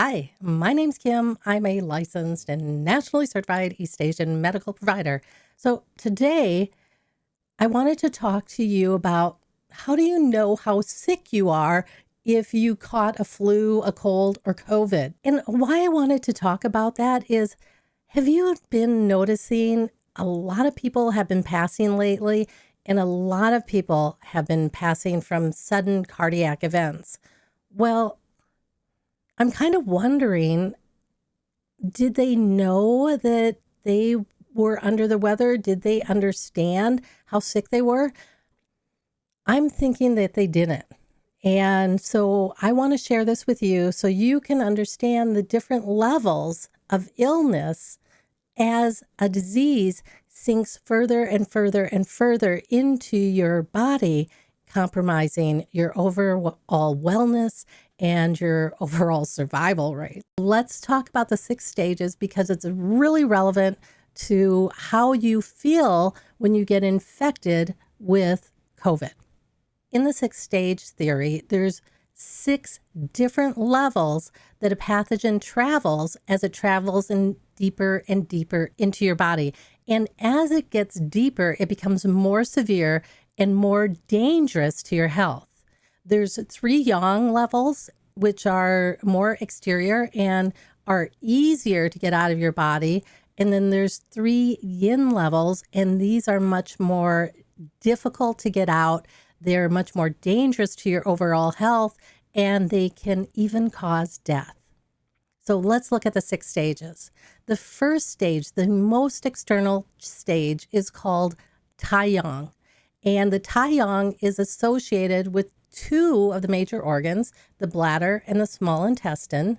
Hi, my name's Kim. I'm a licensed and nationally certified East Asian medical provider. So today I wanted to talk to you about how do you know how sick you are if you caught a flu, a cold, or COVID? And why I wanted to talk about that is, have you been noticing a lot of people have been passing lately, and a lot of people have been passing from sudden cardiac events? Well, I'm kind of wondering, did they know that they were under the weather? Did they understand how sick they were? I'm thinking that they didn't. And so I want to share this with you so you can understand the different levels of illness as a disease sinks further and further and further into your body, compromising your overall wellness and your overall survival rate. Let's talk about the 6 stages because it's really relevant to how you feel when you get infected with COVID. In the 6-stage theory, there's 6 different levels that a pathogen travels as it travels in deeper and deeper into your body. And as it gets deeper, it becomes more severe and more dangerous to your health. There's 3 Yang levels, which are more exterior and are easier to get out of your body. And then there's 3 Yin levels, and these are much more difficult to get out. They're much more dangerous to your overall health, and they can even cause death. So let's look at the 6 stages. The first stage, the most external stage, is called Tai Yang. And the Tai Yang is associated with 2 of the major organs, the bladder and the small intestine.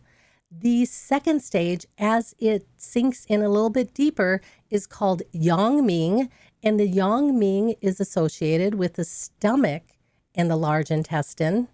The second stage, as it sinks in a little bit deeper, is called Yang Ming. And the Yang Ming is associated with the stomach and the large intestine.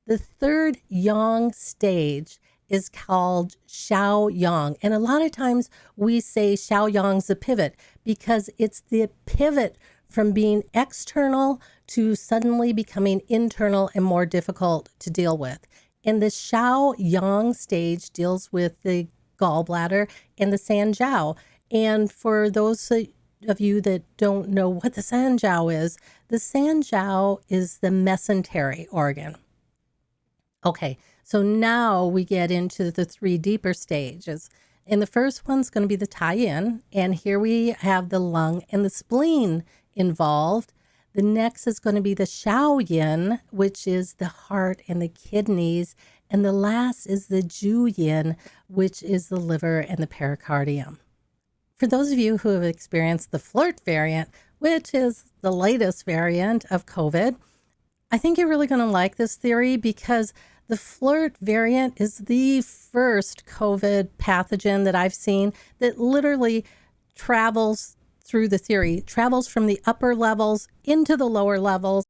The third Yang stage is called Shao Yang. And a lot of times we say Shao Yang's the pivot because it's the pivot from being external to suddenly becoming internal and more difficult to deal with. And the Shao Yang stage deals with the gallbladder and the Sanjiao. And for those of you that don't know what the Sanjiao is, the Sanjiao is the mesentery organ. Okay, so now we get into the 3 deeper stages. And the first one's going to be the Tai Yin. And here we have the lung and the spleen involved. The next is going to be the Shao Yin, which is the heart and the kidneys. And the last is the Jue Yin, which is the liver and the pericardium. For those of you who have experienced the flirt variant, which is the latest variant of COVID, I think you're really going to like this theory because the flirt variant is the first COVID pathogen that I've seen that literally travels through the theory, travels from the upper levels into the lower levels.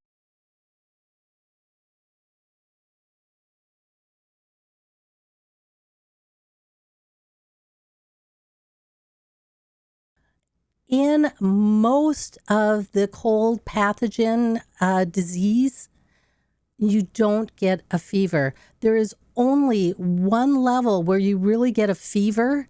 In most of the cold pathogen disease, you don't get a fever. There is only one level where you really get a fever,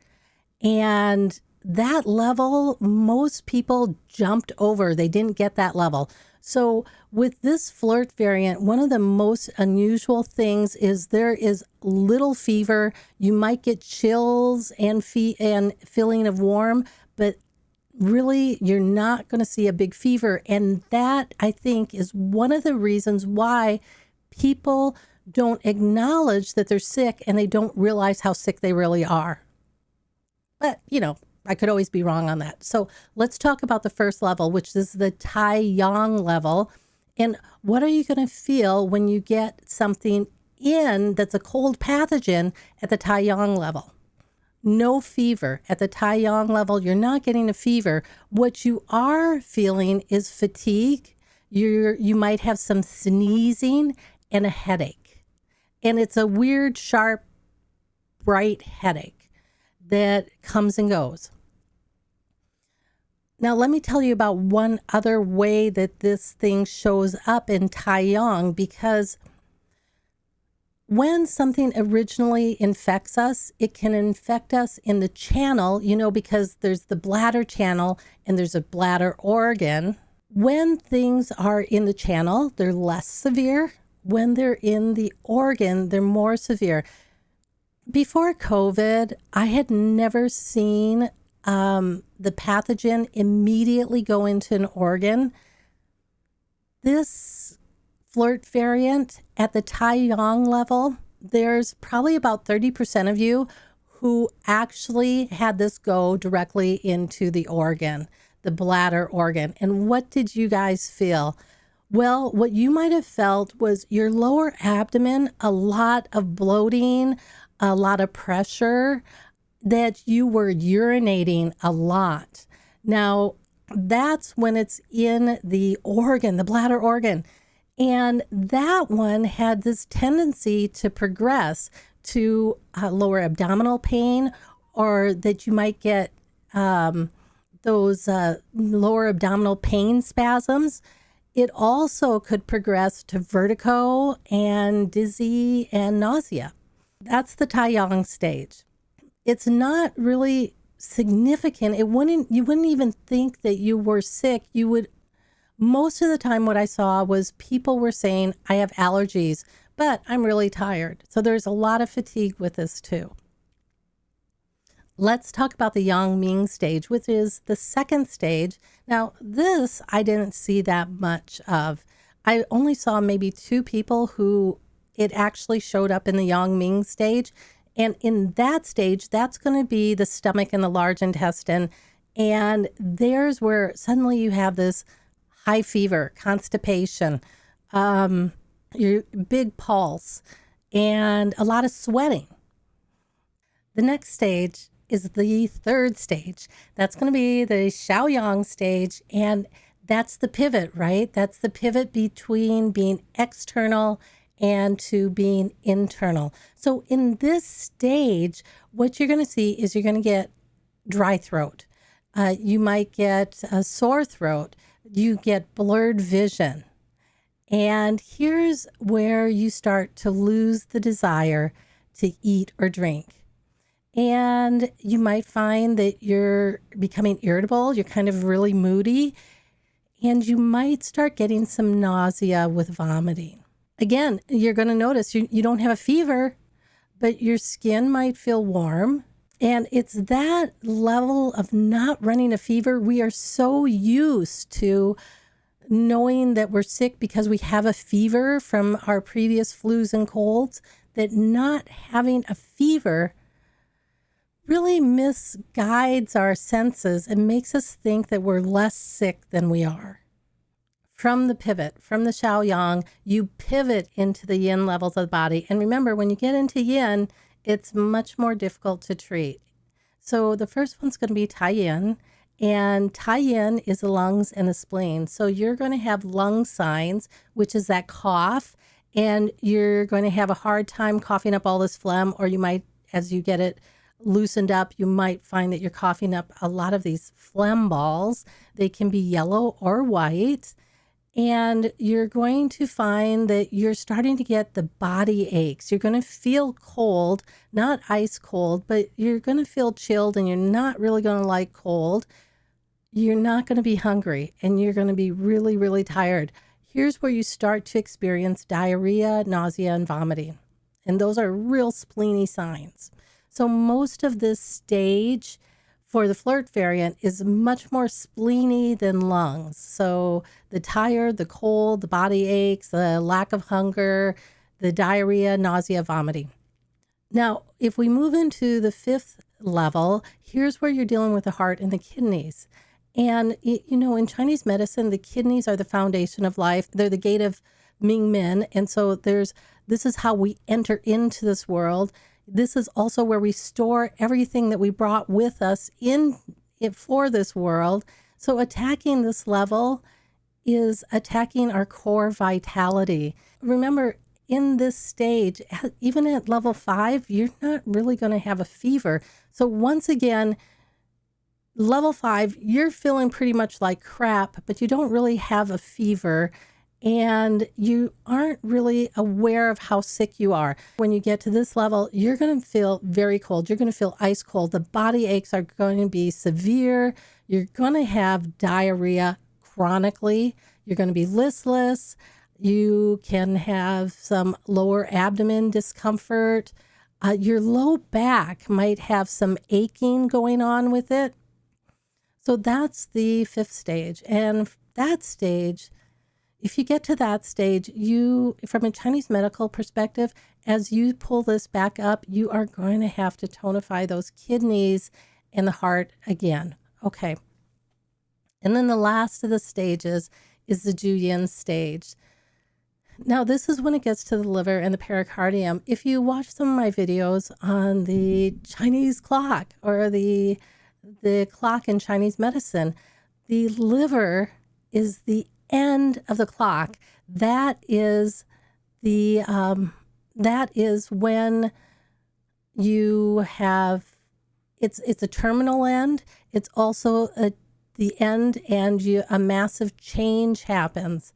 and that level, most people jumped over. They didn't get that level. So with this flirt variant, one of the most unusual things is there is little fever. You might get chills and feeling of warm, but really you're not going to see a big fever. And that, I think, is one of the reasons why people don't acknowledge that they're sick and they don't realize how sick they really are. But, I could always be wrong on that. So let's talk about the first level, which is the Tai Yang level. And what are you going to feel when you get something in that's a cold pathogen at the Tai Yang level? No fever. At the Tai Yang level, you're not getting a fever. What you are feeling is fatigue. You might have some sneezing and a headache. And it's a weird, sharp, bright headache that comes and goes. Now, let me tell you about one other way that this thing shows up in Tai Yang, because when something originally infects us, it can infect us in the channel, because there's the bladder channel and there's a bladder organ. When things are in the channel, they're less severe. When they're in the organ, they're more severe. Before COVID, I had never seen the pathogen immediately go into an organ. This flirt variant at the Tai Yang level, there's probably about 30% of you who actually had this go directly into the organ, the bladder organ. And what did you guys feel? Well, what you might have felt was your lower abdomen, a lot of bloating, a lot of pressure, that you were urinating a lot. Now, that's when it's in the organ, the bladder organ. And that one had this tendency to progress to lower abdominal pain, or that you might get those lower abdominal pain spasms. It also could progress to vertigo and dizzy and nausea. That's the Tai Yang stage. It's not really significant. You wouldn't even think that you were sick. Most of the time what I saw was people were saying, I have allergies, but I'm really tired. So there's a lot of fatigue with this too. Let's talk about the Yang Ming stage, which is the second stage. Now, this I didn't see that much of. I only saw maybe 2 people who it actually showed up in the Yang Ming stage. And in that stage, that's going to be the stomach and the large intestine. And there's where suddenly you have this high fever, constipation, your big pulse, and a lot of sweating. The next stage is the third stage. That's going to be the Shao Yang stage. And that's the pivot, right? That's the pivot between being external and to being internal. So in this stage, what you're going to see is you're going to get dry throat. You might get a sore throat. You get blurred vision. And here's where you start to lose the desire to eat or drink. And you might find that you're becoming irritable. You're kind of really moody. And you might start getting some nausea with vomiting. Again, you're going to notice you don't have a fever, but your skin might feel warm. And it's that level of not running a fever. We are so used to knowing that we're sick because we have a fever from our previous flus and colds, that not having a fever really misguides our senses and makes us think that we're less sick than we are. From the pivot, from the Shao Yang, you pivot into the Yin levels of the body. And remember, when you get into Yin, it's much more difficult to treat. So the first one's going to be Tai Yin. And Tai Yin is the lungs and the spleen. So you're going to have lung signs, which is that cough. And you're going to have a hard time coughing up all this phlegm, or you might, as you get it loosened up, you might find that you're coughing up a lot of these phlegm balls. They can be yellow or white. And you're going to find that you're starting to get the body aches. You're going to feel cold, not ice cold, but you're going to feel chilled, and you're not really going to like cold. You're not going to be hungry, and you're going to be really, really tired. Here's where you start to experience diarrhea, nausea, and vomiting. And those are real spleeny signs. So most of this stage for the flirt variant is much more spleeny than lungs. So the tired, the cold, the body aches, the lack of hunger, the diarrhea, nausea, vomiting. Now, if we move into the 5th level, here's where you're dealing with the heart and the kidneys. And, in Chinese medicine, the kidneys are the foundation of life. They're the gate of Ming. And so this is how we enter into this world. This is also where we store everything that we brought with us in it for this world. So attacking this level is attacking our core vitality. Remember, in this stage, even at level 5, you're not really going to have a fever. So once again, level 5, you're feeling pretty much like crap, but you don't really have a fever. and you aren't really aware of how sick you are. When you get to this level, you're going to feel very cold. You're going to feel ice cold. The body aches are going to be severe. You're going to have diarrhea chronically. You're going to be listless. You can have some lower abdomen discomfort. Your low back might have some aching going on with it. So that's the 5th stage. And that stage, if you get to that stage, you, from a Chinese medical perspective, as you pull this back up, you are going to have to tonify those kidneys and the heart again. Okay. And then the last of the stages is the Jue Yin stage. Now, this is when it gets to the liver and the pericardium. If you watch some of my videos on the Chinese clock or the clock in Chinese medicine, the liver is the end of the clock. That is when you have, it's a terminal end. It's also the end, and a massive change happens.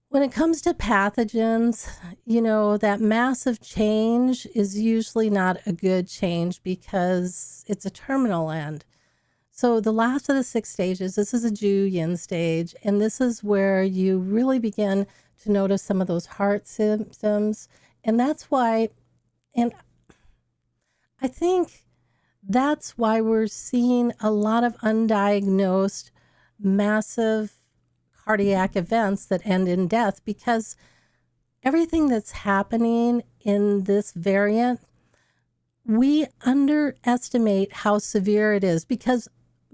When it comes to pathogens, that massive change is usually not a good change because it's a terminal end. So the last of the 6 stages, this is a Jue Yin stage, and this is where you really begin to notice some of those heart symptoms. And that's why, and I think that's why we're seeing a lot of undiagnosed massive cardiac events that end in death, because everything that's happening in this variant, we underestimate how severe it is, because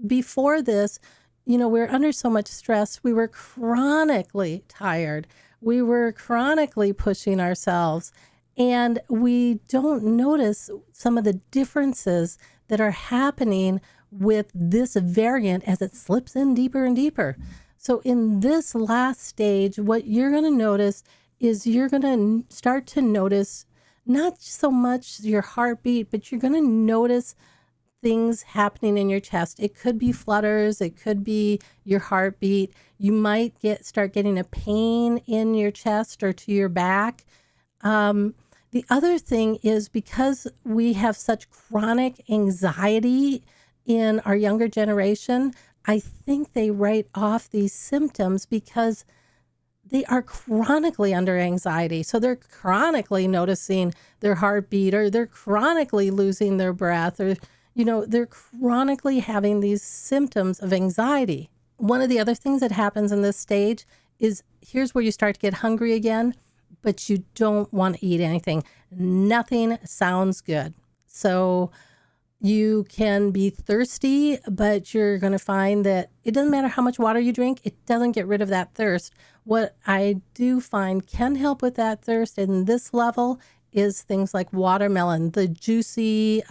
before this, we're under so much stress. We were chronically tired. We were chronically pushing ourselves, and we don't notice some of the differences that are happening with this variant as it slips in deeper and deeper. So in this last stage, what you're going to notice is you're going to start to notice not so much your heartbeat, but you're going to notice things happening in your chest. It could be flutters. It could be your heartbeat. You might start getting a pain in your chest or to your back. The other thing is, because we have such chronic anxiety in our younger generation, I think they write off these symptoms because they are chronically under anxiety. So they're chronically noticing their heartbeat, or they're chronically losing their breath, or, they're chronically having these symptoms of anxiety. One of the other things that happens in this stage is, here's where you start to get hungry again, but you don't want to eat anything. Nothing sounds good. So you can be thirsty, but you're going to find that it doesn't matter how much water you drink, it doesn't get rid of that thirst. What I do find can help with that thirst in this level is things like watermelon. The juicy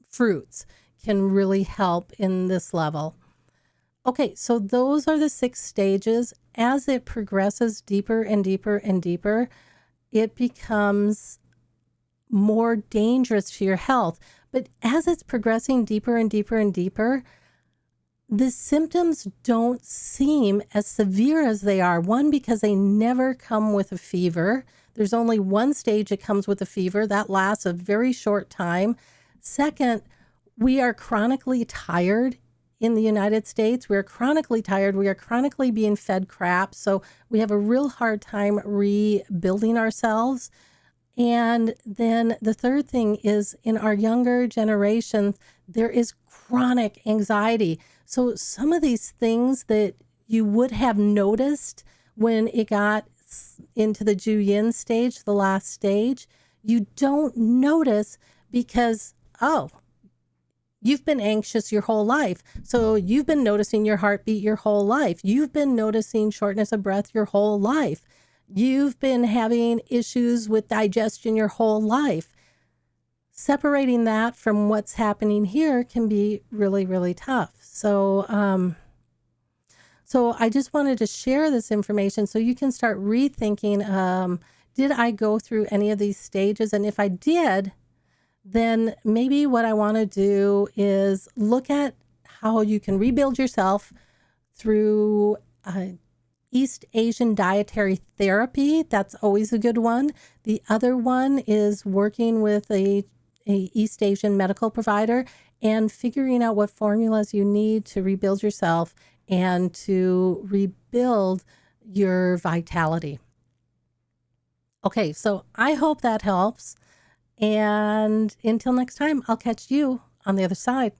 fruits can really help in this level. Okay, so those are the 6 stages. As it progresses deeper and deeper and deeper, it becomes more dangerous to your health. But as it's progressing deeper and deeper and deeper, the symptoms don't seem as severe as they are. One, because they never come with a fever. There's only one stage that comes with a fever. That lasts a very short time. Second, we are chronically tired in the United States. We're chronically tired. We are chronically being fed crap. So we have a real hard time rebuilding ourselves. And then the third thing is, in our younger generation, there is chronic anxiety. So some of these things that you would have noticed when it got into the Jue Yin stage, the last stage, you don't notice because, you've been anxious your whole life. So you've been noticing your heartbeat your whole life. You've been noticing shortness of breath your whole life. You've been having issues with digestion your whole life. Separating that from what's happening here can be really, really tough. So I just wanted to share this information so you can start rethinking, did I go through any of these stages? And if I did, then maybe what I want to do is look at how you can rebuild yourself through East Asian dietary therapy. That's always a good one. The other one is working with a East Asian medical provider and figuring out what formulas you need to rebuild yourself and to rebuild your vitality. Okay, so I hope that helps. And until next time, I'll catch you on the other side.